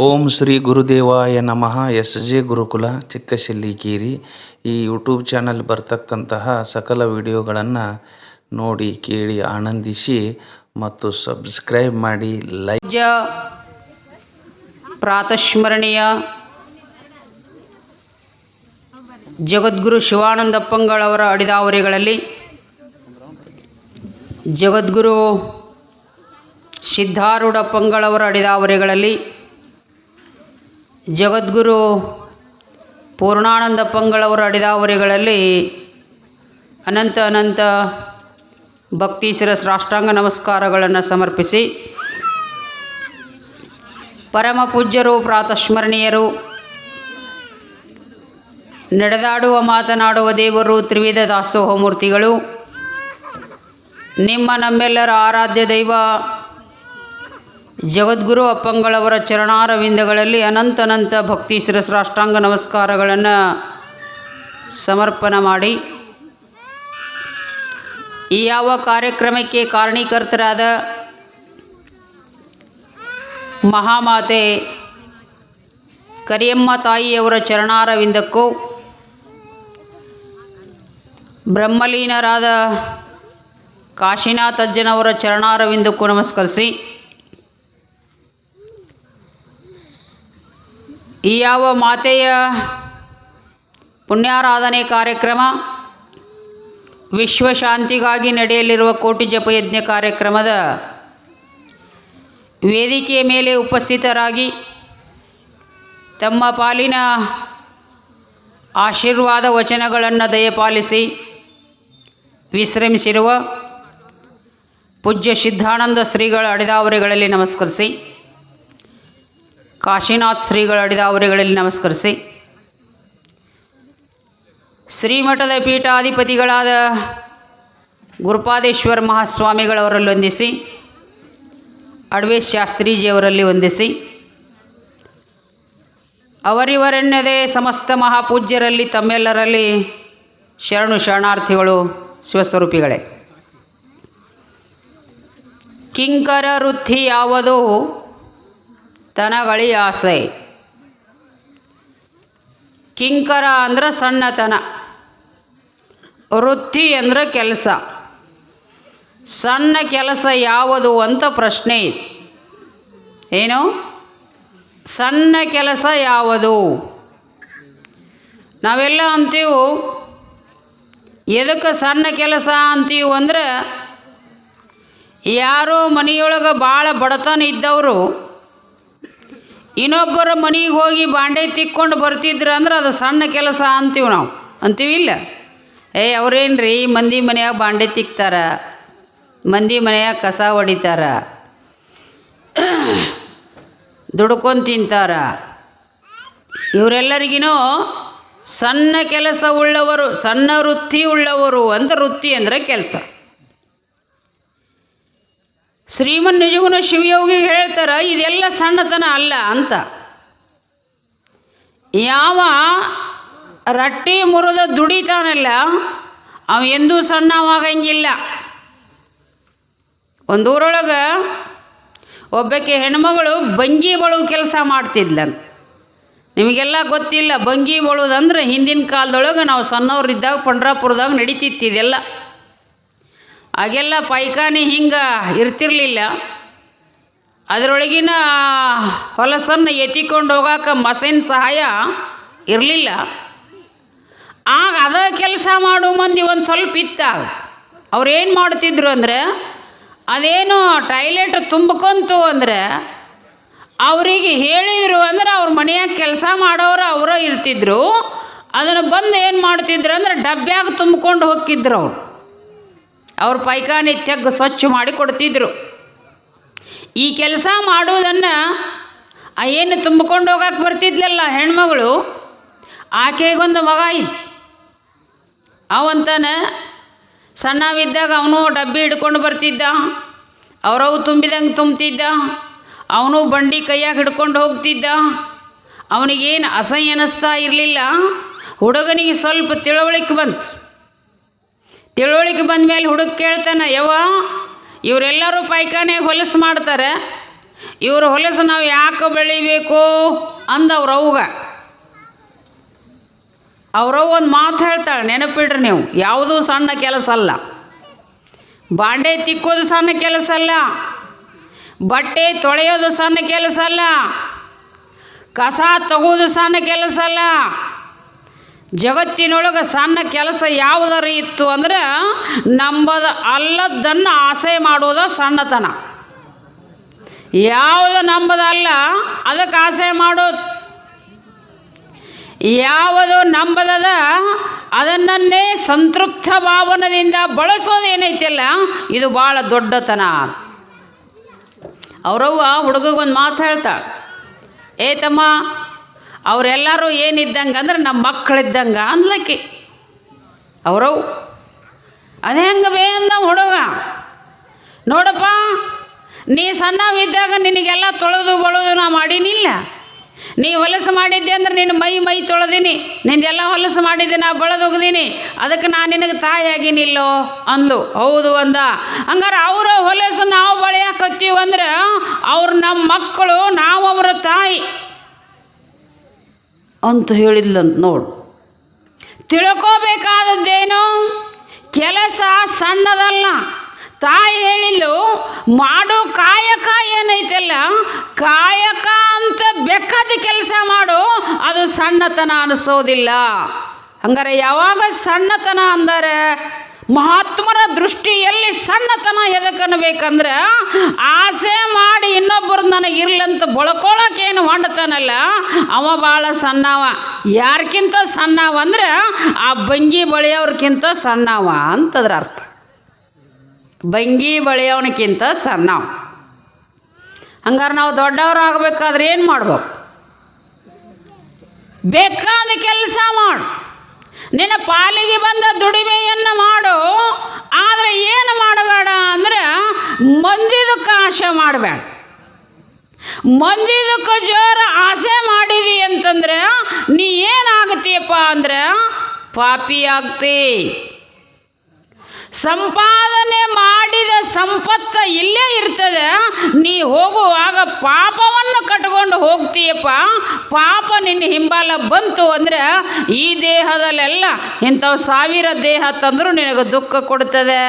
ಓಂ ಶ್ರೀ ಗುರುದೇವಾಯ ನಮಃ. S J ಗುರುಕುಲ ಚಿಕ್ಕಶೆಲ್ಲಿಕೇರಿ. ಈ YouTube channel ಬರ್ತಕ್ಕಂತಹ ಸಕಲ ವಿಡಿಯೋಗಳನ್ನು ನೋಡಿ ಕೇಳಿ ಆನಂದಿಸಿ ಮತ್ತು ಸಬ್ಸ್ಕ್ರೈಬ್ ಮಾಡಿ. ಲೈಕ್ ಪ್ರಾತಸ್ಮರಣೀಯ ಜಗದ್ಗುರು ಶಿವಾನಂದಪ್ಪಂಗಳವರ ಅಡಿದಾವರಿಗಳಲ್ಲಿ ಜಗದ್ಗುರು ಸಿದ್ಧಾರೂಢಪ್ಪಂಗಳವರ ಅಡಿದಾವರಿಗಳಲ್ಲಿ ಜಗದ್ಗುರು ಪೂರ್ಣಾನಂದಪ್ಪಂಗಳವರ ಅಡಿದಾವರಿಗಳಲ್ಲಿ ಅನಂತ ಭಕ್ತಿ ಸಾಷ್ಟಾಂಗ ನಮಸ್ಕಾರಗಳನ್ನು ಸಮರ್ಪಿಸಿ, ಪರಮ ಪೂಜ್ಯರು, ಪ್ರಾತಸ್ಮರಣೀಯರು, ನಡೆದಾಡುವ ಮಾತನಾಡುವ ದೇವರು, ತ್ರಿವಿಧ ದಾಸೋಹ ಮೂರ್ತಿಗಳು, ನಮ್ಮೆಲ್ಲರ ಆರಾಧ್ಯ ದೈವ ಜಗದ್ಗುರು ಅಪ್ಪಂಗಳವರ ಚರಣಾರವಿಂದಗಳಲ್ಲಿ ಅನಂತ ಭಕ್ತಿ ಸಾಷ್ಟಾಂಗ ನಮಸ್ಕಾರಗಳನ್ನು ಸಮರ್ಪಣೆ ಮಾಡಿ, ಈ ಯಾವ ಕಾರ್ಯಕ್ರಮಕ್ಕೆ ಕಾರಣೀಕರ್ತರಾದ ಮಹಾಮಾತೆ ಕರಿಯಮ್ಮ ತಾಯಿಯವರ ಚರಣಾರವಿಂದಕ್ಕೂ, ಬ್ರಹ್ಮಲೀನರಾದ ಕಾಶಿನಾಥ ಅಜ್ಜನವರ ಚರಣಾರವಿಂದಕ್ಕೂ ನಮಸ್ಕರಿಸಿ, ಈ ಯಾವ ಮಾತೆಯ ಪುಣ್ಯಾರಾಧನೆ ಕಾರ್ಯಕ್ರಮ, ವಿಶ್ವಶಾಂತಿಗಾಗಿ ನಡೆಯಲಿರುವ ಕೋಟಿ ಜಪಯಜ್ಞ ಕಾರ್ಯಕ್ರಮದ ವೇದಿಕೆಯ ಮೇಲೆ ಉಪಸ್ಥಿತರಾಗಿ ತಮ್ಮ ಪಾಲಿನ ಆಶೀರ್ವಾದ ವಚನಗಳನ್ನು ದಯಪಾಲಿಸಿ ವಿಶ್ರಮಿಸಿರುವ ಪೂಜ್ಯ ಸಿದ್ಧಾನಂದ ಶ್ರೀಗಳ ಅಡಿದಾವರಿಗಳಲ್ಲಿ ನಮಸ್ಕರಿಸಿ, ಕಾಶಿನಾಥ್ ಶ್ರೀಗಳ ಅಡಿದಾವರಿಗಳಲ್ಲಿ ನಮಸ್ಕರಿಸಿ, ಶ್ರೀಮಠದ ಪೀಠಾಧಿಪತಿಗಳಾದ ಗುರುಪಾದೇಶ್ವರ ಮಹಾಸ್ವಾಮಿಗಳವರಲ್ಲಿ ವಂದಿಸಿ, ಅಡ್ವೇಶ್ ಶಾಸ್ತ್ರೀಜಿಯವರಲ್ಲಿ ವಂದಿಸಿ, ಅವರಿವರೆನ್ನದೇ ಸಮಸ್ತ ಮಹಾಪೂಜ್ಯರಲ್ಲಿ ತಮ್ಮೆಲ್ಲರಲ್ಲಿ ಶರಣಾರ್ಥಿಗಳು ಶಿವಸ್ವರೂಪಿಗಳೇ. ಕಿಂಕರ ವೃತ್ತಿ ಯಾವುದು ತನಗಳಿ ಆಸೆ. ಕಿಂಕರ ಅಂದ್ರೆ ಸಣ್ಣತನ, ವೃತ್ತಿ ಅಂದರೆ ಕೆಲಸ. ಸಣ್ಣ ಕೆಲಸ ಯಾವುದು ಅಂತ ಪ್ರಶ್ನೆ ಇದೆ. ಏನು ಸಣ್ಣ ಕೆಲಸ ಯಾವುದು? ನಾವೆಲ್ಲ ಅಂತೀವಿ, ಎದಕ್ಕೆ ಸಣ್ಣ ಕೆಲಸ ಅಂತೀವಿ ಅಂದ್ರೆ, ಯಾರೋ ಮನೆಯೊಳಗೆ ಭಾಳ ಬಡತನ ಇದ್ದವರು ಇನ್ನೊಬ್ಬರ ಮನೆಗೆ ಹೋಗಿ ಬಾಂಡೆ ತಿಕ್ಕೊಂಡು ಬರ್ತಿದ್ರು ಅಂದ್ರೆ ಅದು ಸಣ್ಣ ಕೆಲಸ ಅಂತೀವಿ. ನಾವು ಅಂತೀವಿಲ್ಲ, ಅವ್ರೇನ್ರಿ ಮಂದಿ ಮನೆಯಾಗ ಬಾಂಡೆ ತಿಕ್ತಾರ, ಮಂದಿ ಮನೆಯಾಗ ಕಸ ಹೊಡಿತಾರ, ದುಡ್ಕೊಂಡು ತಿಂತಾರ, ಇವರೆಲ್ಲರಿಗಿನೂ ಸಣ್ಣ ಕೆಲಸ ಉಳ್ಳವರು, ಸಣ್ಣ ವೃತ್ತಿ ಉಳ್ಳವರು ಅಂತ. ವೃತ್ತಿ ಅಂದರೆ ಕೆಲಸ. ಶ್ರೀಮನ್ ನಿಜಗುಣ ಶಿವಯೋಗಿ ಹೇಳ್ತಾರೆ, ಇದೆಲ್ಲ ಸಣ್ಣತನ ಅಲ್ಲ ಅಂತ. ಯಾವ ರಟ್ಟಿ ಮುರಿದ ದುಡಿತಾನಲ್ಲ ಅವ ಎಂದೂ ಸಣ್ಣವಾಗಂಗಿಲ್ಲ. ಒಂದೂರೊಳಗೆ ಒಬ್ಬಕ್ಕೆ ಹೆಣ್ಮಗಳು ಬಂಗಿ ಬಳು ಕೆಲಸ ಮಾಡ್ತಿದ್ಲಂತ. ನಿಮಗೆಲ್ಲ ಗೊತ್ತಿಲ್ಲ, ಬಂಗಿ ಬಳುದಂದ್ರೆ ಹಿಂದಿನ ಕಾಲದೊಳಗೆ ನಾವು ಸಣ್ಣವ್ರಿದ್ದಾಗ ಪಂಡ್ರಾಪುರದಾಗ ನಡೀತಿತ್ತಿದೆಲ್ಲ. ಆಗೆಲ್ಲ ಪೈಖಾನೆ ಹಿಂಗೆ ಇರ್ತಿರಲಿಲ್ಲ. ಅದರೊಳಗಿನ ಹೊಲಸನ್ನು ಎತ್ತಿಕೊಂಡು ಹೋಗೋಕೆ ಮಷಿನ್ ಸಹಾಯ ಇರಲಿಲ್ಲ. ಆಗ ಅದ ಕೆಲಸ ಮಾಡೋ ಮಂದಿ ಒಂದು ಸ್ವಲ್ಪ ಇತ್ತಾಗ ಅವ್ರೇನು ಮಾಡ್ತಿದ್ರು ಅಂದರೆ, ಅದೇನು ಟಾಯ್ಲೆಟ್ ತುಂಬ್ಕೊಂತು ಅಂದರೆ ಅವರಿಗೆ ಹೇಳಿದರು ಅಂದರೆ ಅವ್ರ ಮನೆಯಾಗ ಕೆಲಸ ಮಾಡೋರು ಅವರ ಇರ್ತಿದ್ರು. ಅದನ್ನು ಬಂದು ಏನು ಮಾಡ್ತಿದ್ರು ಅಂದರೆ ಡಬ್ಬ್ಯಾಗ ತುಂಬ್ಕೊಂಡು ಹೋಗ್ತಿದ್ರು. ಅವ್ರ ಪೈಖಾನೆ ತೆಗ್ಗು ಸ್ವಚ್ಛ ಮಾಡಿ ಕೊಡ್ತಿದ್ರು. ಈ ಕೆಲಸ ಮಾಡೋದನ್ನು ಏನು ತುಂಬಿಕೊಂಡು ಹೋಗಕ್ಕೆ ಬರ್ತಿದ್ಲಲ್ಲ ಹೆಣ್ಮಗಳು, ಆಕೆಗೊಂದು ಮಗ ಇತ್ತು. ಅವಂತಾನೆ ಸಣ್ಣವಿದ್ದಾಗ ಅವನು ಡಬ್ಬಿ ಹಿಡ್ಕೊಂಡು ಬರ್ತಿದ್ದ, ಅವರವು ತುಂಬಿದಂಗೆ ತುಂಬ್ತಿದ್ದ, ಅವನು ಬಂಡಿ ಕೈಯಾಗ ಹಿಡ್ಕೊಂಡು ಹೋಗ್ತಿದ್ದ. ಅವನಿಗೇನು ಅಸಹ್ಯ ಅನ್ನಿಸ್ತಾ ಇರಲಿಲ್ಲ. ಹುಡುಗನಿಗೆ ಸ್ವಲ್ಪ ತಿಳುವಳಿಕೆ ಬಂತು. ತಿಳುವಳಿಕೆ ಬಂದ ಮೇಲೆ ಹುಡುಗ ಕೇಳ್ತಾನೆ, ಯವ್ವ ಇವರೆಲ್ಲರೂ ಪೈಖಾನೆಗೆ ಹೊಲಸು ಮಾಡ್ತಾರೆ, ಇವ್ರ ಹೊಲಸು ನಾವು ಯಾಕೆ ಬೆಳಿಬೇಕು ಅಂದವ್ರವ್ಗ ಅವ್ರವ್ ಒಂದು ಮಾತು ಹೇಳ್ತಾಳೆ, ನೆನಪಿಡ್ರಿ ನೀವು, ಯಾವುದೂ ಸಣ್ಣ ಕೆಲಸ ಅಲ್ಲ. ಬಾಂಡೆ ತಿಕ್ಕೋದು ಸಣ್ಣ ಕೆಲಸ ಅಲ್ಲ, ಬಟ್ಟೆ ತೊಳೆಯೋದು ಸಣ್ಣ ಕೆಲಸ ಅಲ್ಲ, ಕಸ ತಗೋದು ಸಣ್ಣ ಕೆಲಸ ಅಲ್ಲ. ಜಗತ್ತಿನೊಳಗೆ ಸಣ್ಣ ಕೆಲಸ ಯಾವುದರ ಇತ್ತು ಅಂದ್ರೆ ನಂಬದ ಅಲ್ಲದನ್ನು ಆಸೆ ಮಾಡೋದು ಸಣ್ಣತನ. ಯಾವುದು ನಂಬದಲ್ಲ ಅದಕ್ಕೆ ಆಸೆ ಮಾಡೋದು, ಯಾವುದು ನಂಬದದ ಅದನ್ನೇ ಸಂತೃಪ್ತ ಭಾವನದಿಂದ ಬಳಸೋದು ಏನೈತಿಲ್ಲ, ಇದು ಭಾಳ ದೊಡ್ಡತನ. ಅವರವ್ವ ಹುಡುಗಗೊಂದು ಮಾತು ಹೇಳ್ತಾಳೆ, ಏ ತಮ್ಮ, ಅವರೆಲ್ಲರೂ ಏನಿದ್ದಂಗೆ ಅಂದ್ರೆ ನಮ್ಮ ಮಕ್ಕಳಿದ್ದಂಗೆ ಅಂದ್ಲಕ್ಕಿ. ಅವರವು ಅದು ಹೆಂಗೆ ಬೇ ಅಂದ ಹುಡುಗ, ನೋಡಪ್ಪ ನೀ ಸಣ್ಣವಿದ್ದಾಗ ನಿನಗೆಲ್ಲ ತೊಳೆದು ಬಳೋದು ನಾ ಮಾಡೀನಿಲ್ಲ. ನೀ ಹೊಲಸು ಮಾಡಿದ್ದೆ ಅಂದ್ರೆ ನಿನ್ನ ಮೈ ತೊಳೆದೀನಿ, ನಿಂದೆಲ್ಲ ಹೊಲಸು ಮಾಡಿದ್ದೆ ನಾ ಬಳದೋಗ್ದೀನಿ, ಅದಕ್ಕೆ ನಾನು ನಿನಗೆ ತಾಯಿ ಆಗಿನಿಲ್ಲೋ ಅಂದ್ಲು. ಹೌದು ಅಂದ. ಹಂಗಾರೆ ಅವರ ಹೊಲಸು ನಾವು ಬಳಿಯಾಕತ್ತೀವಿ ಅಂದ್ರೆ ಅವ್ರು ನಮ್ಮ ಮಕ್ಕಳು, ನಾವು ಅವರ ತಾಯಿ ಅಂತ ಹೇಳಿದ್ಲಂತ. ನೋಡು, ತಿಳ್ಕೋಬೇಕಾದದ್ದೇನು, ಕೆಲಸ ಸಣ್ಣದಲ್ಲ. ತಾಯಿ ಹೇಳಿಲ್ಲು, ಮಾಡು ಕಾಯಕ ಏನೈತಲ್ಲ, ಕಾಯಕ ಅಂತ ಬೇಕಾದ ಕೆಲಸ ಮಾಡು, ಅದು ಸಣ್ಣತನ ಅನಿಸೋದಿಲ್ಲ. ಹಂಗಾರೆ ಯಾವಾಗ ಸಣ್ಣತನ ಅಂದರೆ ಮಹಾತ್ಮರ ದೃಷ್ಟಿಯಲ್ಲಿ ಸಣ್ಣತನ ಎದಕ್ಕನ್ಬೇಕಂದ್ರೆ ಆಸೆ ಮಾಡಿ ಇನ್ನೊಬ್ಬರು ನನಗೆ ಇರ್ಲಂತ ಬಳ್ಕೊಳಕ್ಕೇನು ಹೊಂಡತಾನಲ್ಲ ಅವ ಭಾಳ ಸಣ್ಣವ. ಯಾರ್ಕಿಂತ ಸಣ್ಣವ ಅಂದ್ರೆ ಆ ಬಂಗಿ ಬಳಿಯವ್ರಕ್ಕಿಂತ ಸಣ್ಣವ ಅಂತದ್ರ ಅರ್ಥ. ಬಂಗಿ ಬಳಿಯವನಕ್ಕಿಂತ ಸಣ್ಣವ. ಹಂಗಾರೆ ನಾವು ದೊಡ್ಡವ್ರು ಆಗಬೇಕಾದ್ರೆ ಏನು ಮಾಡ್ಬೇಕು? ಬೇಕಾದ ಕೆಲಸ ಮಾಡು, ನಿನ್ನ ಪಾಲಿಗೆ ಬಂದ ದುಡಿಮೆಯನ್ನು ಮಾಡು. ಆದರೆ ಏನು ಮಾಡಬೇಡ ಅಂದ್ರೆ ಮಂದಿದಕ್ಕೆ ಆಸೆ ಮಾಡಬೇಡ. ಮಂದಿದಕ್ಕೆ ಜೋರ ಆಸೆ ಮಾಡಿದಿ ಅಂತಂದ್ರೆ ನೀ ಏನಾಗತ್ತೀಯಪ್ಪ ಅಂದ್ರೆ ಪಾಪಿ ಆಗ್ತಿ. ಸಂಪಾದನೆ ಮಾಡಿದ ಸಂಪತ್ತ ಇಲ್ಲೇ ಇರ್ತದೆ, ನೀ ಹೋಗುವಾಗ ಪಾಪವನ್ನು ಕಟ್ಕೊಂಡು ಹೋಗ್ತೀಯಪ್ಪ. ಪಾಪ ನಿನ್ನ ಹಿಂಬಾಲ ಬಂತು ಅಂದರೆ ಈ ದೇಹದಲ್ಲೆಲ್ಲ ಇಂಥವು 1000 ದೇಹ ತಂದರೂ ನಿನಗೆ ದುಃಖ ಕೊಡ್ತದೆ.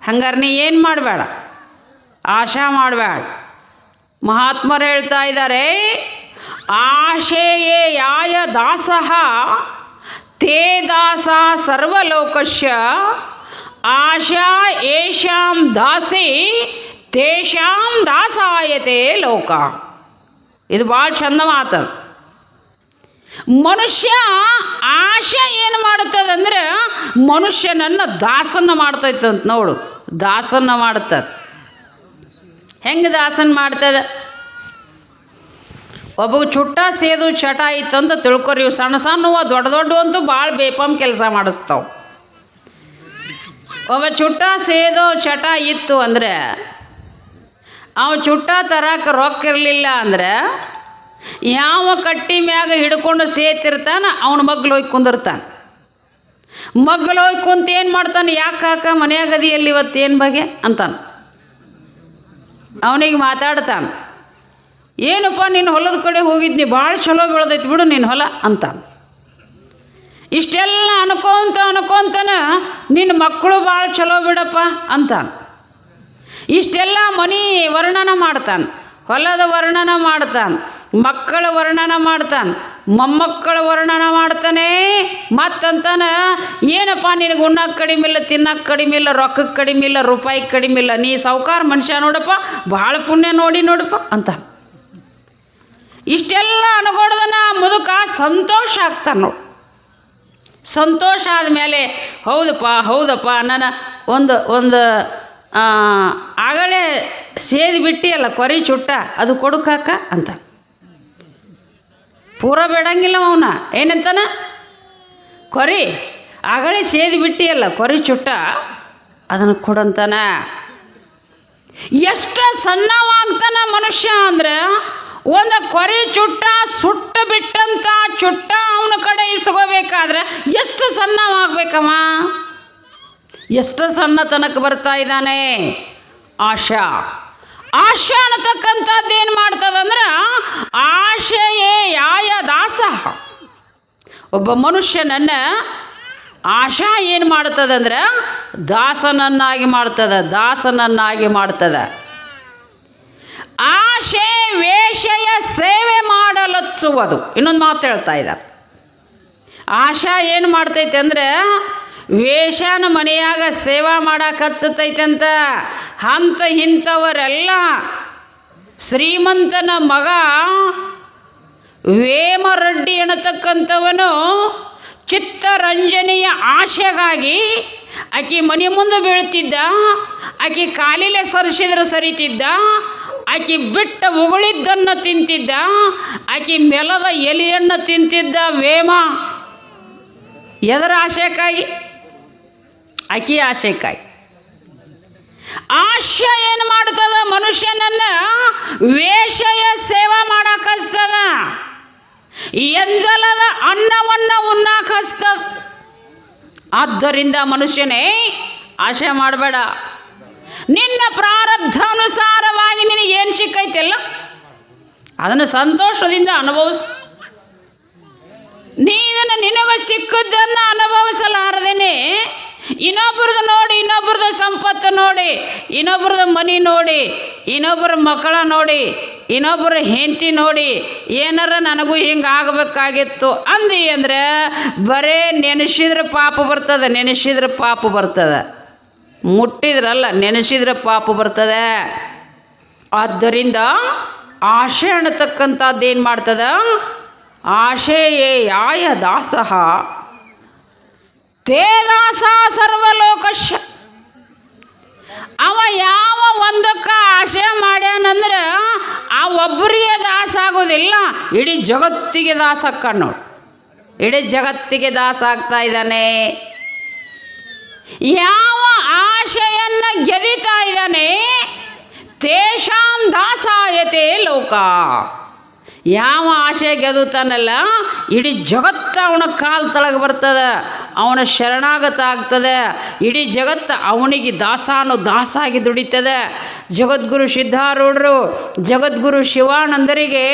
ಹಂಗಾರೆ ನೀ ಏನು ಮಾಡಬೇಡ, ಆಶಾ ಮಾಡಬೇಡ. ಮಹಾತ್ಮರು ಹೇಳ್ತಾ ಇದ್ದಾರೆ, ಆಶೆಯೇ ಯಾಯ ದಾಸಃ ತೇ ದಾಸ ಸರ್ವಲೋಕಸ್ಯ ಆಶಾ ಏಷಾಂ ದಾಸಿ ತೇಷಾಂ ದಾಸಾಯತೆ ಲೋಕ. ಇದು ಭಾಳ ಚಂದ ಮಾತದು. ಮನುಷ್ಯ ಆಶೆ ಏನು ಮಾಡುತ್ತದಂದ್ರೆ ಮನುಷ್ಯನನ್ನು ದಾಸನ್ನ ಮಾಡ್ತೈತಂತ. ನೋಡು, ದಾಸನ್ನ ಮಾಡ್ತದೆ. ಹೆಂಗೆ ದಾಸನ್ ಮಾಡ್ತದೆ? ಒಬ್ಬ ಚುಟ್ಟ ಸೇದು ಚಟ ಇತ್ತಂತ ತಿಳ್ಕೊರಿ. ಇವು ಸಣ್ಣ ಸಣ್ಣವ ದೊಡ್ಡ ದೊಡ್ಡ ಅಂತೂ ಭಾಳ ಬೇಪಮ್ ಕೆಲಸ ಮಾಡಿಸ್ತಾವೆ. ಒಬ್ಬ ಚುಟ್ಟ ಸೇದೋ ಚಟ ಇತ್ತು ಅಂದರೆ ಅವ ಚುಟ್ಟ ತರಕ್ಕೆ ರೊಕ್ಕ ಇರಲಿಲ್ಲ ಅಂದ್ರೆ ಯಾವ ಕಟ್ಟಿ ಮ್ಯಾಗ ಹಿಡ್ಕೊಂಡು ಸೇತಿರ್ತಾನೆ ಅವನ ಮಗ್ಲು ಹೋಗಿ ಕುಂದಿರ್ತಾನೆ. ಮಗ್ಲು ಹೋಗಿ ಕುಂತ ಏನು ಮಾಡ್ತಾನೆ? ಯಾಕೆ ಕಾಕ ಮನೆಯಾಗದಿಯಲ್ಲಿ ಇವತ್ತೇನು ಬಗೆ ಅಂತಾನೆ. ಅವನಿಗೆ ಮಾತಾಡ್ತಾನೆ, ಏನಪ್ಪ ನಿನ್ನ ಹೊಲದ ಕಡೆ ಹೋಗಿದ್ನಿ, ಭಾಳ ಚಲೋ ಬೆಳೆದೈತಿ ಬಿಡು ನಿನ್ನ ಹೊಲ ಅಂತಾನೆ. ಇಷ್ಟೆಲ್ಲ ಅನ್ಕೊಂತಾನೆ ನಿನ್ನ ಮಕ್ಕಳು ಭಾಳ ಚಲೋ ಬಿಡಪ್ಪ ಅಂತಾನೆ. ಇಷ್ಟೆಲ್ಲ ಮನೆ ವರ್ಣನ ಮಾಡ್ತಾನೆ, ಹೊಲದ ವರ್ಣನ ಮಾಡ್ತಾನೆ, ಮಕ್ಕಳ ವರ್ಣನ ಮಾಡ್ತಾನೆ, ಮೊಮ್ಮಕ್ಕಳ ವರ್ಣನ ಮಾಡ್ತಾನೆ. ಮತ್ತಂತಾನೆ, ಏನಪ್ಪ ನಿನಗೆ ಉಣ್ಣಕ್ಕೆ ಕಡಿಮೆ ಇಲ್ಲ, ತಿನ್ನಕ್ಕೆ ಕಡಿಮೆ ಇಲ್ಲ, ರೊಕ್ಕಕ್ಕೆ ಕಡಿಮೆ ಇಲ್ಲ, ರೂಪಾಯಿಗೆ ಕಡಿಮೆ ಇಲ್ಲ, ನೀ ಸಾವ್ಕಾರ ಮನುಷ್ಯ ನೋಡಪ್ಪ, ಭಾಳ ಪುಣ್ಯ ನೋಡಪ್ಪ ಅಂತಾನೆ. ಇಷ್ಟೆಲ್ಲ ಅನ್ಕೊಡ್ದನ ಮುದುಕ ಸಂತೋಷ ಆಗ್ತಾನೆ. ನೋಡಿ, ಸಂತೋಷ ಆದಮೇಲೆ ಹೌದಪ್ಪ ನಾನು ಒಂದು ಆಗಲೇ ಸೇದಿ ಬಿಟ್ಟಿಯಲ್ಲ ಕೊರಿ ಚುಟ್ಟ, ಅದು ಕೊಡುಕಾಕ ಅಂತ. ಪೂರ ಬೇಡಂಗಿಲ್ಲ ಅವನ, ಏನಂತಾನ? ಕೊರಿ ಆಗಲೇ ಸೇದಿ ಬಿಟ್ಟಿಯಲ್ಲ ಕೊರಿ ಚುಟ್ಟ, ಅದನ್ನು ಕೊಡಂತಾನ. ಎಷ್ಟು ಸಣ್ಣವಾಗ್ತಾನ ಮನುಷ್ಯ ಅಂದರೆ ಒಂದು ಕೊರಿ ಚುಟ್ಟ ಸುಟ್ಟು ಬಿಟ್ಟಂತ ಚುಟ್ಟ ಅವನ ಕಡೆ ಇಸ್ಕೋಬೇಕಾದ್ರೆ ಎಷ್ಟು ಸಣ್ಣವಾಗಬೇಕಮ್ಮ, ಎಷ್ಟು ಸಣ್ಣ ತನಕ ಬರ್ತಾ ಇದ್ದಾನೆ. ಆಶೆ ಅನ್ನತಕ್ಕಂಥದ್ದು ಏನು ಮಾಡ್ತದಂದ್ರೆ ಆಶೆಯೇ ಯಾಯ ದಾಸ. ಒಬ್ಬ ಮನುಷ್ಯನನ್ನು ಆಶಾ ಏನು ಮಾಡ್ತದಂದ್ರೆ ದಾಸನನ್ನಾಗಿ ಮಾಡ್ತದ. ಆಶೆ ವೇಷೆಯ ಸೇವೆ ಮಾಡಲಚ್ಚುವುದು. ಇನ್ನೊಂದು ಮಾತು ಹೇಳ್ತಾ ಇದ್ದಾರೆ. ಆಶಾ ಏನು ಮಾಡ್ತೈತೆ ಅಂದರೆ ವೇಷನ ಮನೆಯಾಗ ಸೇವಾ ಮಾಡಕ್ಕೆ ಹಚ್ಚತೈತೆ ಅಂತ ಇಂಥವರೆಲ್ಲ ಶ್ರೀಮಂತನ ಮಗ ವೇಮರೆಡ್ಡಿ ಅನ್ನತಕ್ಕಂಥವನು ಚಿತ್ತರಂಜನೆಯ ಆಶೆಗಾಗಿ ಆಕೆ ಮನೆ ಮುಂದೆ ಬೀಳ್ತಿದ್ದ, ಆಕೆ ಕಾಲಿಲೆ ಸರಿಸಿದ್ರೆ ಸರಿತಿದ್ದ, ಆಕೆ ಬಿಟ್ಟ ಉಗುಳಿದ್ದನ್ನು ತಿಂತಿದ್ದ, ಆಕೆ ಮೆಲದ ಎಲೆಯನ್ನು ತಿಂತಿದ್ದ ವೇಮ. ಎದರ ಆಶೆಕ್ಕಾಗಿ? ಆಕೆ ಆಶೆಕ್ಕಾಗಿ. ಆಶೆ ಏನು ಮಾಡ್ತದ ಮನುಷ್ಯನನ್ನು ವೇಷಯ ಸೇವಾ ಮಾಡಕ್ಕೆ ಹಚ್ತದ, ಎಂಜಲದ ಅನ್ನವನ್ನು ಉಣ್ಣಕ್ಕೆ ಹಚ್ತದ. ಆದ್ದರಿಂದ ಮನುಷ್ಯನೇ ಆಶೆ ಮಾಡಬೇಡ. ನಿನ್ನ ಪ್ರಾರಬ್ಧ ಅನುಸಾರವಾಗಿ ನಿನಗೇನು ಸಿಕ್ಕೈತಿಲ್ಲ ಅದನ್ನು ಸಂತೋಷದಿಂದ ಅನುಭವಿಸು. ನೀ ಇದನ್ನು ನಿನಗೆ ಸಿಕ್ಕದ್ದನ್ನು ಅನುಭವಿಸಲಾರದೇನೆ ಇನ್ನೊಬ್ರದ್ದು ನೋಡಿ, ಇನ್ನೊಬ್ರದ್ದು ಸಂಪತ್ತು ನೋಡಿ, ಇನ್ನೊಬ್ರದ್ದು ಮನೆ ನೋಡಿ, ಇನ್ನೊಬ್ಬರ ಮಕ್ಕಳ ನೋಡಿ, ಇನ್ನೊಬ್ಬರ ಹೆಂಡತಿ ನೋಡಿ ಏನಾರ ನನಗೂ ಹಿಂಗೆ ಆಗಬೇಕಾಗಿತ್ತು ಅಂದು ಅಂದರೆ ಬರೇ ನೆನೆಸಿದ್ರೆ ಪಾಪ ಬರ್ತದೆ. ಮುಟ್ಟಿದ್ರಲ್ಲ, ನೆನೆಸಿದ್ರೆ ಪಾಪ ಬರ್ತದೆ. ಆದ್ದರಿಂದ ಆಶೆ ಅನ್ನತಕ್ಕಂಥದ್ದು ಏನು ಮಾಡ್ತದ? ಆಶೆಯೇ ಯಾಯ ದಾಸಃ ತೇ ದಾಸ ಸರ್ವಲೋಕಶ್ಯ. ಅವ ಯಾವ ಒಂದಕ್ಕೆ ಆಶೆ ಮಾಡ್ಯಾನಂದ್ರೆ ಆ ಒಬ್ಬರಿಗೆ ದಾಸ ಆಗೋದಿಲ್ಲ, ಇಡೀ ಜಗತ್ತಿಗೆ ದಾಸ ಆಕ್ಕ ನೋಡಿ. ಇಡೀ ಜಗತ್ತಿಗೆ ದಾಸ ಆಗ್ತಾ ಇದ್ದಾನೆ. ಯಾವ ಆಶೆಯನ್ನು ಗೆದಿತಾ ಇದ್ದಾನೆ ತೇಷಾಂ ದಾಸಾಯತೆ ಲೋಕ. ಯಾವ ಆಶೆ ಗೆದುತ್ತಾನಲ್ಲ ಇಡೀ ಜಗತ್ತು ಅವನ ಕಾಲು ತಳಗೆ ಬರ್ತದೆ, ಅವನ ಶರಣಾಗತ ಆಗ್ತದೆ. ಇಡೀ ಜಗತ್ತು ಅವನಿಗೆ ದಾಸಾಗಿ ದುಡಿತದೆ. ಜಗದ್ಗುರು ಸಿದ್ಧಾರೂಢರು, ಜಗದ್ಗುರು ಶಿವಾನಂದರಿಗೆ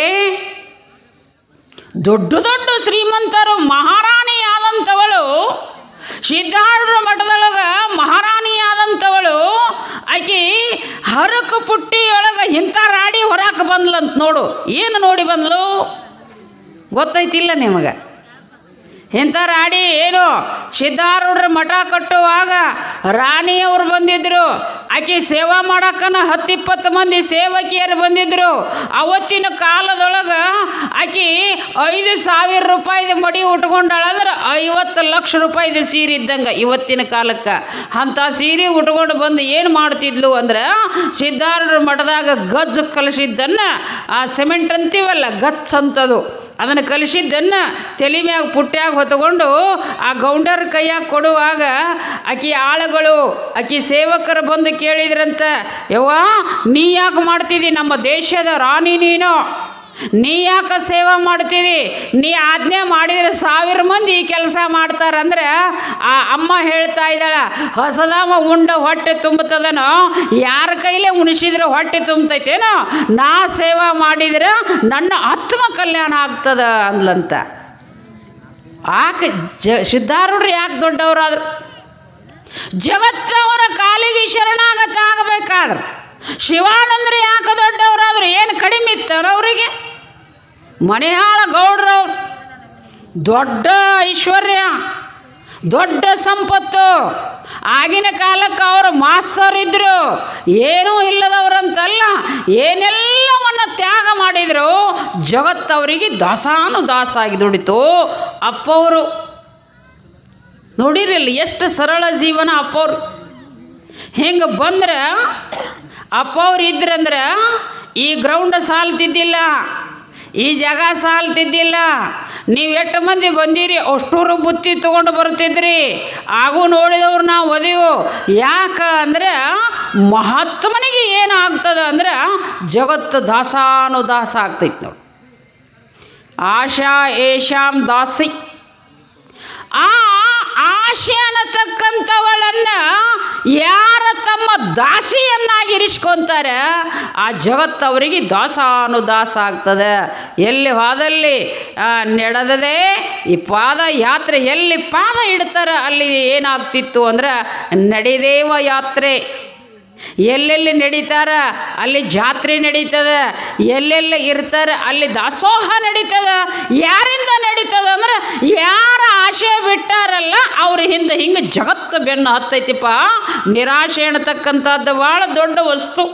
ದೊಡ್ಡ ದೊಡ್ಡ ಶ್ರೀಮಂತರು ಮಹಾರಾಣಿಯಾದಂಥವಳು, ಸಿದ್ಧಾರೂಢರ ಮಠದೊಳಗೆ ಮಹಾರಾಣಿಯಾದಂಥವಳು ಆಕೆ ಹರಕು ಪುಟ್ಟಿಯೊಳಗೆ ಇಂಥ ರಾಡಿ ಹೊರಕ್ಕೆ ಬಂದ್ಲಂತ ನೋಡು. ಏನು ನೋಡಿ ಬಂದ್ಲು ಗೊತ್ತೈತಿಲ್ಲ ನಿಮಗೆ? ಇಂಥ ರಾಡಿ ಏನು? ಸಿದ್ಧಾರೂಢರ ಮಠ ಕಟ್ಟುವಾಗ ರಾಣಿಯವರು ಬಂದಿದ್ದರು, ಆಕೆ ಸೇವಾ ಮಾಡೋಕ್ಕನ 10-20 ಮಂದಿ ಸೇವಕಿಯರು ಬಂದಿದ್ದರು. ಅವತ್ತಿನ ಕಾಲದೊಳಗೆ ಆಕೆ 5,000 ರೂಪಾಯಿದ ಮಡಿ ಉಟ್ಕೊಂಡಾಳಂದ್ರೆ 50 ಲಕ್ಷ ರೂಪಾಯಿದ ಸೀರೆ ಇದ್ದಂಗೆ ಇವತ್ತಿನ ಕಾಲಕ್ಕೆ. ಅಂಥ ಸೀರೆ ಉಟ್ಕೊಂಡು ಬಂದು ಏನು ಮಾಡ್ತಿದ್ಲು ಅಂದ್ರೆ ಸಿದ್ಧಾರೂಢರ ಮಠದಾಗ ಗಜ್ಜು ಕಲಿಸಿದ್ದನ್ನು, ಆ ಸಿಮೆಂಟ್ ಅಂತೀವಲ್ಲ ಗಚ್ ಅಂತದು, ಅದನ್ನು ಕಲಿಸಿದ್ದನ್ನು ತಲೆ ಮ್ಯಾಗ ಪುಟ್ಟ್ಯಾಗ ಹೊತ್ಕೊಂಡು ಆ ಗೌಂಡರ ಕೈಯಾಗ ಕೊಡುವಾಗ ಆಕೆ ಆಳುಗಳು, ಆಕೆ ಸೇವಕರು ಬಂದು ಕೇಳಿದ್ರಂತ, ಯವ್ವ ನೀ ಯಾಕೆ ಮಾಡ್ತಿದ್ದಿ? ನಮ್ಮ ದೇಶದ ರಾಣಿ ನೀ ಯಾಕೆ ಸೇವಾ ಮಾಡ್ತಿದ್ದಿ? ನೀ ಆಜ್ಞೆ ಮಾಡಿದರೆ 1000 ಮಂದಿ ಈ ಕೆಲಸ ಮಾಡ್ತಾರಂದ್ರೆ ಆ ಅಮ್ಮ ಹೇಳ್ತಾ ಇದ್ದಾಳ, ಹೊಸದಾಮ ಉಂಡ ಹೊಟ್ಟೆ ತುಂಬುತ್ತದನೋ, ಯಾರ ಕೈಲೇ ಉಣಿಸಿದ್ರೆ ಹೊಟ್ಟೆ ತುಂಬತೈತೇನೋ, ನಾ ಸೇವಾ ಮಾಡಿದ್ರೆ ನನ್ನ ಆತ್ಮ ಕಲ್ಯಾಣ ಆಗ್ತದ ಅಂದ್ಲಂತ. ಸಿದ್ಧಾರೂಢರು ಯಾಕೆ ದೊಡ್ಡವರಾದ್ರು? ಜಗತ್ತವರ ಕಾಲಿಗೆ ಶರಣಾಗತ ಆಗಬೇಕಾದ್ರೆ. ಶಿವಾನಂದರು ಯಾಕೆ ದೊಡ್ಡವರಾದ್ರು? ಏನು ಕಡಿಮೆ ಇತ್ತವ್ರು ಅವರಿಗೆ? ಮನೆಹಾಳ ಗೌಡ್ರವ್ರು, ದೊಡ್ಡ ಐಶ್ವರ್ಯ, ದೊಡ್ಡ ಸಂಪತ್ತು. ಆಗಿನ ಕಾಲಕ್ಕೆ ಅವರು ಮಾಸ್ತರ್ ಇದ್ದರು, ಏನೂ ಇಲ್ಲದವರಂತಲ್ಲ, ಏನೆಲ್ಲವನ್ನು ತ್ಯಾಗ ಮಾಡಿದರು. ಜಗತ್ತವರಿಗೆ ದಾಸಾಗಿ ದುಡಿತು. ಅಪ್ಪವರು ನೋಡಿರಲ್ಲ ಎಷ್ಟು ಸರಳ ಜೀವನ ಅಪ್ಪವ್ರು. ಹಿಂಗೆ ಬಂದ್ರೆ ಅಪ್ಪವ್ರು ಇದ್ರಂದ್ರೆ ಈ ಗ್ರೌಂಡ್ ಸಾಲ್ತಿದ್ದಿಲ್ಲ, ಈ ಜಾಗ ಸಾಲ್ತಿದ್ದಿಲ್ಲ. ನೀವು ಎಷ್ಟು ಮಂದಿ ಬಂದಿರಿ ಅಷ್ಟೂರು ಬುತ್ತಿ ತೊಗೊಂಡು ಬರ್ತಿದ್ರಿ. ಹಾಗೂ ನೋಡಿದವ್ರು ನಾವು ಒದೆವು. ಯಾಕೆ ಅಂದರೆ ಮಹಾತ್ಮನಿಗೆ ಏನಾಗ್ತದೆ ಅಂದ್ರೆ ಜಗತ್ತು ದಾಸ ಆಗ್ತೈತೆ ನೋಡಿ. ಆಶಾ ಏಷಾಂ ದಾಸಿ. ಆ ಆಶೆ ಅನ್ನತಕ್ಕಂಥವಳನ್ನು ಯಾರ ತಮ್ಮ ದಾಸಿಯನ್ನಾಗಿರಿಸ್ಕೊಂತಾರೆ ಆ ಜಗತ್ತು ಅವರಿಗೆ ದಾಸಾನುದಾಸ ಆಗ್ತದೆ. ಎಲ್ಲಿ ಹೋದಲ್ಲಿ ನಡೆದದೆ ಈ ಪಾದ ಯಾತ್ರೆ, ಎಲ್ಲಿ ಪಾದ ಇಡ್ತಾರೆ ಅಲ್ಲಿ ಏನಾಗ್ತಿತ್ತು ಅಂದ್ರೆ ನಡೆದೇವ ಯಾತ್ರೆ. ಎಲ್ಲೆಲ್ಲಿ ನಡೀತಾರ ಅಲ್ಲಿ ಜಾತ್ರೆ ನಡೀತದೆ, ಎಲ್ಲೆಲ್ಲಿ ಇರ್ತಾರೆ ಅಲ್ಲಿ ದಾಸೋಹ ನಡೀತದೆ. ಯಾರಿಂದ ನಡೀತದೆ ಅಂದ್ರೆ ಯಾರ ಆಶೆ ಬಿಟ್ಟಾರಲ್ಲ ಅವ್ರ ಹಿಂದೆ ಹಿಂಗೆ ಜಗತ್ತು ಬೆನ್ನು ಹತ್ತೈತಿಪ್ಪ. ನಿರಾಶೆ ಅನ್ನತಕ್ಕಂಥದ್ದು ಭಾಳ ದೊಡ್ಡ ವಸ್ತು.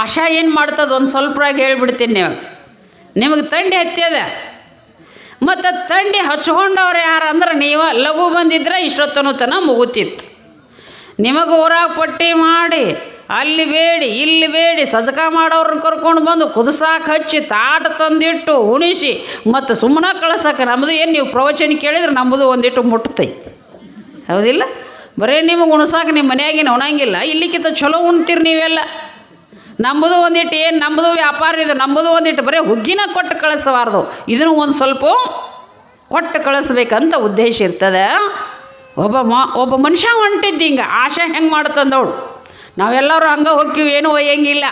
ಆಶಾ ಏನು ಮಾಡ್ತದೆ ಒಂದು ಸ್ವಲ್ಪರಾಗಿ ಹೇಳ್ಬಿಡ್ತೀನಿ. ನಿಮಗೆ ಥಂಡಿ ಹತ್ಯದ ಮತ್ತು ಥಂಡಿ ಹಚ್ಕೊಂಡವ್ರು ಯಾರು ಅಂದ್ರೆ ನೀವು ಲಘು ಬಂದಿದ್ರೆ ಇಷ್ಟೊತ್ತನೂ ತನಕ ಮುಗುತ್ತಿತ್ತು. ನಿಮಗೆ ಊರಾಗ ಪಟ್ಟಿ ಮಾಡಿ ಅಲ್ಲಿ ಬೇಡಿ ಇಲ್ಲಿ ಬೇಡಿ ಸಜಕ ಮಾಡೋರನ್ನ ಕರ್ಕೊಂಡು ಬಂದು ಕುದಿಸಾಕ ಹಚ್ಚಿ ತಾಟ ತಂದಿಟ್ಟು ಉಣಿಸಿ ಮತ್ತು ಸುಮ್ಮನೆ ಕಳ್ಸಕ್ಕೆ ನಮ್ಮದು ಏನು ನೀವು ಪ್ರವಚನ ಕೇಳಿದ್ರೆ ನಮ್ಮದು ಒಂದಿಟ್ಟು ಮುಟ್ತೈತಿ, ಹೌದಿಲ್ಲ? ಬರೀ ನಿಮಗೆ ಉಣ್ಸಾಕೆ ನಿಮ್ಮ ಮನೆಯಾಗಿನ ಉಣಂಗಿಲ್ಲ, ಇಲ್ಲಿಕ್ಕಿಂತ ಚಲೋ ಉಣ್ತೀರಿ ನೀವೆಲ್ಲ. ನಮ್ಮದು ಒಂದಿಟ್ಟು ಏನು ನಮ್ಮದು ವ್ಯಾಪಾರ ಇದು, ನಮ್ಮದು ಒಂದಿಟ್ಟು ಬರೀ ಹುಗ್ಗಿನ ಕೊಟ್ಟು ಕಳಿಸಬಾರ್ದು, ಇದನ್ನು ಒಂದು ಸ್ವಲ್ಪ ಕೊಟ್ಟು ಕಳಿಸ್ಬೇಕಂತ ಉದ್ದೇಶ ಇರ್ತದೆ. ಒಬ್ಬ ಮನುಷ್ಯ ಹೊಂಟಿದ್ದು ಹಿಂಗೆ ಆಶೆ ಹೆಂಗೆ ಮಾಡ್ತಂದವಳು. ನಾವೆಲ್ಲರೂ ಹಂಗೆ ಹೋಗ್ತೀವಿ, ಏನೂ ಒಯ್ಯಂಗಿಲ್ಲ.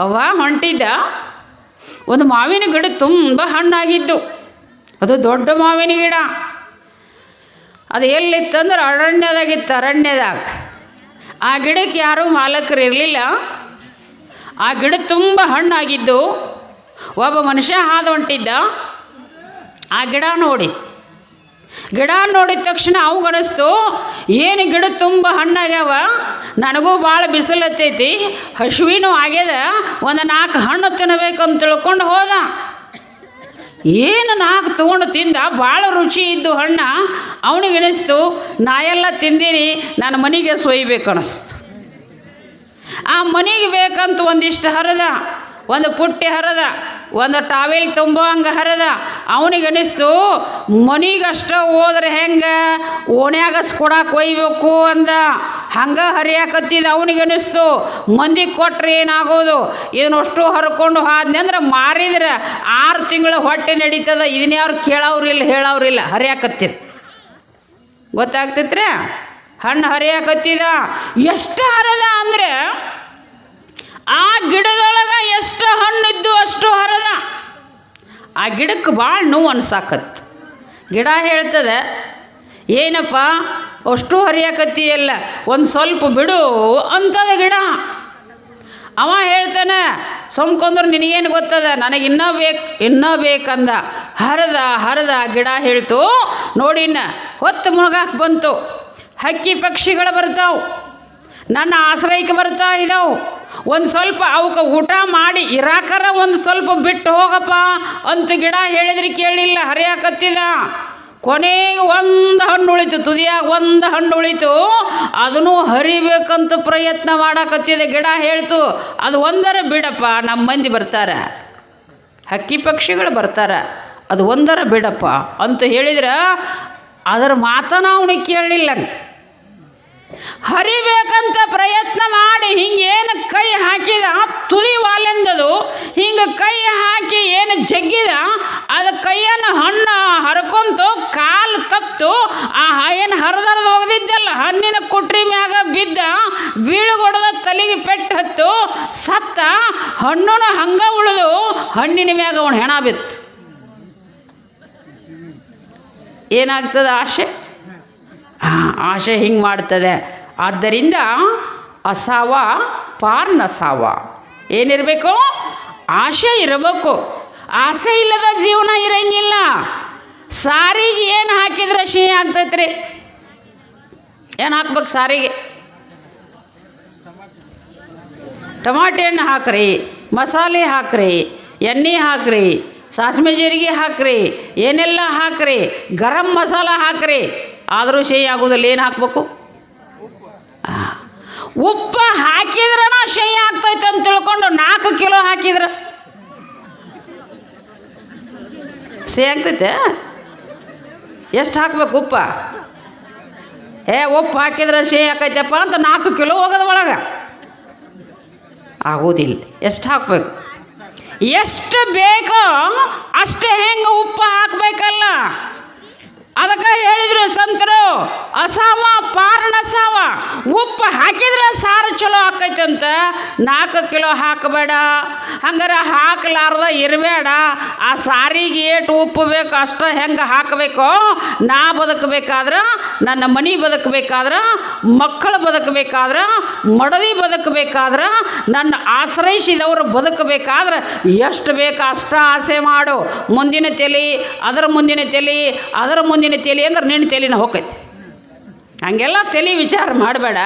ಅವ್ವ ಹೊಂಟಿದ್ದ ಒಂದು ಮಾವಿನ ಗಿಡ ತುಂಬ ಹಣ್ಣಾಗಿದ್ದು, ಅದು ದೊಡ್ಡ ಮಾವಿನ ಗಿಡ. ಅದು ಎಲ್ಲಿತ್ತಂದ್ರೆ ಅರಣ್ಯದಾಗಿತ್ತು, ಅರಣ್ಯದಾಗ. ಆ ಗಿಡಕ್ಕೆ ಯಾರೂ ಮಾಲಕರು ಇರಲಿಲ್ಲ. ಆ ಗಿಡ ತುಂಬ ಹಣ್ಣಾಗಿದ್ದು ಒಬ್ಬ ಮನುಷ್ಯ ಹಾದು ಹೊಂಟಿದ್ದ. ಆ ಗಿಡ ನೋಡಿದ ತಕ್ಷಣ ಅವು ಅನಿಸ್ತು, ಏನು ಗಿಡ ತುಂಬ ಹಣ್ಣಾಗ್ಯಾವ, ನನಗೂ ಭಾಳ ಬಿಸಿಲತ್ತೈತಿ, ಹಸುವಿನೂ ಆಗ್ಯದ, ಒಂದು 4 ಹಣ್ಣು ತಿನ್ನಬೇಕಂತ ತಿಳ್ಕೊಂಡು ಹೋದ. ಏನು 4 ತೊಗೊಂಡು ತಿಂದ, ಭಾಳ ರುಚಿ ಇದ್ದು ಹಣ್ಣ. ಅವನಿಗೆ ಅನಿಸ್ತು, ನಾ ಎಲ್ಲ ತಿಂದೀನಿ, ನನ್ನ ಮನೆಗೆ ಸೊಯ್ಬೇಕು ಅನ್ನಿಸ್ತು. ಆ ಮನೆಗೆ ಬೇಕಂತ ಒಂದಿಷ್ಟು ಹರಿದ, ಒಂದು ಪುಟ್ಟಿ ಹರಿದ, ಒಂದು ಟಾವೆಲ್ ತುಂಬೋ ಹಂಗೆ ಹರಿದ. ಅವನಿಗೆ ಅನಿಸ್ತು, ಮನೆಗಷ್ಟ ಹೋದ್ರೆ ಹೆಂಗೆ, ಓಣ್ಯಾಗ ಕೊಡಕ್ಕೆ ಒಯ್ಬೇಕು ಅಂದ. ಹಂಗೆ ಹರಿಯಾಕತ್ತಿದ್ದು ಅವನಿಗೆ ಅನಿಸ್ತು, ಮಂದಿಗೆ ಕೊಟ್ರೆ ಏನಾಗೋದು, ಇದನ್ನಷ್ಟು ಹರ್ಕೊಂಡು ಹೋದ್ನೆ ಅಂದ್ರೆ ಮಾರಿದ್ರೆ 6 ತಿಂಗಳು ಹೊಟ್ಟೆ ನಡೀತದ. ಇದನ್ನ ಯಾರು ಕೇಳೋರಿಲ್ಲ ಹೇಳೋರಿಲ್ಲ, ಹರಿಯಾಕತ್ತಿದ್ದು ಗೊತ್ತಾಗ್ತೈತ್ರಿ. ಹಣ್ಣು ಹರಿಯಾಕತ್ತಿದ. ಎಷ್ಟು ಹರದ ಅಂದರೆ ಆ ಗಿಡದೊಳಗೆ ಎಷ್ಟು ಹಣ್ಣಿದ್ದು ಅಷ್ಟು ಹರದ. ಆ ಗಿಡಕ್ಕೆ ಭಾಳ ನೋವು ಅನ್ಸಾಕತ್ತು. ಗಿಡ ಹೇಳ್ತದೆ, ಏನಪ್ಪ ಅಷ್ಟು ಹರಿಯಾಕತ್ತಿಯಲ್ಲ, ಒಂದು ಸ್ವಲ್ಪ ಬಿಡು ಅಂತದ ಗಿಡ. ಅವ ಹೇಳ್ತಾನೆ, ಸೋಮ್ಕೊಂಡ್ರೆ ನಿನಗೇನು ಗೊತ್ತದ, ನನಗೆ ಇನ್ನೂ ಬೇಕಂದ. ಹರದ ಗಿಡ ಹೇಳ್ತು, ನೋಡಿನ್ನ ಹೊತ್ತು ಮುಳುಗಾಕೆ ಬಂತು. ಹಕ್ಕಿ ಪಕ್ಷಿಗಳು ಬರ್ತಾವೆ, ನನ್ನ ಆಶ್ರಯಕ್ಕೆ ಬರ್ತಾ ಇದ್ದಾವೆ. ಒಂದು ಸ್ವಲ್ಪ ಅವಕ್ಕೆ ಊಟ ಮಾಡಿ ಇರಾಕರ ಒಂದು ಸ್ವಲ್ಪ ಬಿಟ್ಟು ಹೋಗಪ್ಪ ಅಂತ ಗಿಡ ಹೇಳಿದ್ರೆ ಕೇಳಿಲ್ಲ, ಹರಿಯಾಕತ್ತಿದ. ಕೊನೆಗೆ ಒಂದು ಹಣ್ಣು ಉಳಿತು, ತುದಿಯಾಗ ಒಂದು ಹಣ್ಣು ಉಳಿತು. ಅದನ್ನು ಹರಿಬೇಕಂತ ಪ್ರಯತ್ನ ಮಾಡಕತ್ತಿದೆ. ಗಿಡ ಹೇಳ್ತು, ಅದು ಒಂದರ ಬಿಡಪ್ಪ, ನಮ್ಮ ಮಂದಿ ಬರ್ತಾರೆ, ಹಕ್ಕಿ ಪಕ್ಷಿಗಳು ಬರ್ತಾರೆ, ಅದು ಒಂದರ ಬಿಡಪ್ಪ ಅಂತ ಹೇಳಿದ್ರೆ ಅದರ ಮಾತನ ಅವನಿಗೆ ಕೇಳಲಿಲ್ಲ ಅಂತ. ಹರಿಬೇಕಂತ ಪ್ರಯತ್ನ ಮಾಡಿ ಹಿಂಗೇನು ಕೈ ಹಾಕಿದ, ತುದಿ ವಾಲೆಂದದು ಹಿಂಗೆ ಕೈ ಹಾಕಿ ಏನು ಜಗ್ಗಿದ, ಅದು ಕೈಯನ್ನು ಹಣ್ಣು ಹರ್ಕೊಂತು, ಕಾಲು ತಪ್ತು. ಆ ಏನು ಹರಿದರ್ದು ಹೋಗದಿದ್ದಲ್ಲ ಹಣ್ಣಿನ ಕುಟ್ರಿ ಮ್ಯಾಗ ಬಿದ್ದ, ಬೀಳುಗೊಡದ ತಲೆಗೆ ಪೆಟ್ಟು ಹತ್ತು, ಸತ್ತ. ಹಣ್ಣುನ ಹಂಗೆ ಉಳಿದು ಹಣ್ಣಿನ ಮ್ಯಾಗ ಅವನು ಹೆಣ ಬಿತ್ತು. ಏನಾಗ್ತದೆ ಆಶೆ? ಆಶೆ ಹಿಂಗೆ ಮಾಡ್ತದೆ. ಆದ್ದರಿಂದ ಅಸಾವ ಪಾರ್ನಸಾವ ಏನಿರಬೇಕು? ಆಶೆ ಇರಬೇಕು. ಆಸೆ ಇಲ್ಲದ ಜೀವನ ಇರಂಗಿಲ್ಲ. ಸಾರಿಗೆ ಏನು ಹಾಕಿದ್ರೆ ಸಿಹಿ ಆಗ್ತೈತ್ರಿ. ಏನು ಹಾಕ್ಬೇಕು ಸಾರಿಗೆ? ಟಮಾಟೆ ಹಣ್ಣು ಹಾಕ್ರಿ, ಮಸಾಲೆ ಹಾಕ್ರಿ, ಎಣ್ಣೆ ಹಾಕ್ರಿ, ಸಾಸಿವೆ ಜೀರಿಗೆ ಹಾಕ್ರಿ, ಏನೆಲ್ಲ ಹಾಕ್ರಿ, ಗರಂ ಮಸಾಲ ಹಾಕ್ರಿ, ಆದರೂ ಸಿಹಿ ಆಗೋದಿಲ್ಲ. ಏನು ಹಾಕ್ಬೇಕು? ಉಪ್ಪು ಹಾಕಿದ್ರನ ಸಿಹಿ ಆಗ್ತೈತೆ ಅಂತ ತಿಳ್ಕೊಂಡು 4 ಕಿಲೋ ಹಾಕಿದ್ರೆ ಸಿಹಿ ಆಗ್ತೈತೆ? ಎಷ್ಟು ಹಾಕ್ಬೇಕು ಉಪ್ಪ? ಉಪ್ಪು ಹಾಕಿದ್ರೆ ಸಿಹಿ ಹಾಕೈತಪ್ಪ ಅಂತ 4 ಕಿಲೋ ಹೋಗೋದು ಒಳಗೆ ಆಗೋದಿಲ್ಲ. ಎಷ್ಟು ಹಾಕ್ಬೇಕು? ಎಷ್ಟು ಬೇಕೋ ಅಷ್ಟು ಹೆಂಗೆ ಉಪ್ಪು ಹಾಕಬೇಕಲ್ಲ. ಅದಕ್ಕೆ ಹೇಳಿದರು ಸಂತರು, ಅಸಾವ ಪಾರ್ಣಸಾವ, ಉಪ್ಪು ಹಾಕಿದ್ರೆ ಸಾರು ಚಲೋ ಆಕೈತಂತ. 4 ಕಿಲೋ ಹಾಕಬೇಡ, ಹಂಗಾರೆ ಹಾಕಲಾರ್ದ ಇರಬೇಡ. ಆ ಸಾರಿಗೆ ಏಟು ಉಪ್ಪು ಬೇಕು ಅಷ್ಟು ಹೆಂಗೆ ಹಾಕಬೇಕು. ನಾ ಬದುಕಬೇಕಾದ್ರೆ, ನನ್ನ ಮನೆ ಬದುಕಬೇಕಾದ್ರೆ, ಮಕ್ಕಳು ಬದುಕಬೇಕಾದ್ರೆ, ಮಡದಿ ಬದುಕಬೇಕಾದ್ರೆ, ನನ್ನ ಆಶ್ರಯಿಸಿದವರು ಬದುಕಬೇಕಾದ್ರೆ ಎಷ್ಟು ಬೇಕು ಅಷ್ಟು ಆಸೆ ಮಾಡು. ಮುಂದಿನ ತಲೆ, ಅದರ ಮುಂದಿನ ತಲೆ, ಅದರ ಮುಂದಿನ ತಲೆ ಅಂದ್ರೆ ನಿನ್ನ ತಲೆನ ಹೋಗೈತಿ. ಹಂಗೆಲ್ಲ ತಲೆ ವಿಚಾರ ಮಾಡಬೇಡ.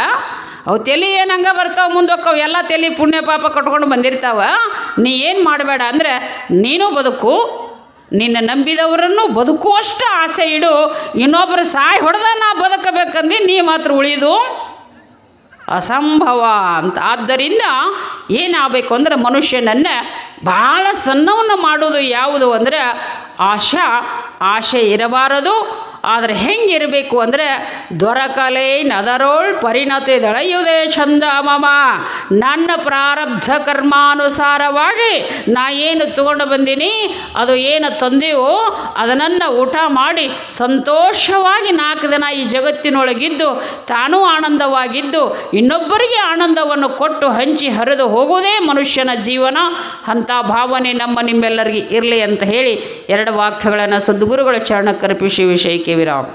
ಅವು ತಲೆ ಏನು ಹಂಗೆ ಬರ್ತಾವೆ, ಮುಂದೋಕ್ಕವು ಎಲ್ಲ ತಲೆ ಪುಣ್ಯ ಪಾಪ ಕಟ್ಕೊಂಡು ಬಂದಿರ್ತಾವ. ನೀ ಏನು ಮಾಡಬೇಡ ಅಂದರೆ ನೀನು ಬದುಕು, ನಿನ್ನ ನಂಬಿದವರನ್ನು ಬದುಕುವಷ್ಟು ಆಸೆ ಇಡು. ಇನ್ನೊಬ್ಬರು ಸಾಯಿ ಹೊಡೆದ ನಾ ಬದುಕಬೇಕಂದು ನೀ ಮಾತ್ರ ಉಳಿದು ಅಸಂಭವ ಅಂತ. ಆದ್ದರಿಂದ ಏನಾಗಬೇಕು ಅಂದರೆ ಮನುಷ್ಯನನ್ನು ಭಾಳ ಸಣ್ಣವನ್ನು ಮಾಡೋದು ಯಾವುದು ಅಂದರೆ ಆಶೆ ಇರಬಾರದು. ಆದರೆ ಹೆಂಗಿರಬೇಕು ಅಂದರೆ ದೊರಕಲೆ ನದರೋಳ್ ಪರಿಣತಿ ದಳೆಯುವುದೇ ಚಂದ ಮಮ. ನನ್ನ ಪ್ರಾರಬ್ಧ ಕರ್ಮಾನುಸಾರವಾಗಿ ನಾ ಏನು ತಗೊಂಡು ಬಂದೀನಿ, ಅದು ಏನು ತಂದೆಯೋ ಅದನ್ನು ಊಟ ಮಾಡಿ ಸಂತೋಷವಾಗಿ 4 ದಿನ ಈ ಜಗತ್ತಿನೊಳಗಿದ್ದು ತಾನೂ ಆನಂದವಾಗಿದ್ದು ಇನ್ನೊಬ್ಬರಿಗೆ ಆನಂದವನ್ನು ಕೊಟ್ಟು ಹಂಚಿ ಹರಿದು ಹೋಗುವುದೇ ಮನುಷ್ಯನ ಜೀವನ. ಅಂಥ ಭಾವನೆ ನಿಮ್ಮೆಲ್ಲರಿಗೆ ಇರಲಿ ಅಂತ ಹೇಳಿ 2 ವಾಕ್ಯಗಳನ್ನು ಸದ್ಗುರುಗಳ ಚರಣಕ್ಕರ್ಪಿಸಿ ವಿಷಯಕ್ಕೆ ವಿರಾಮ.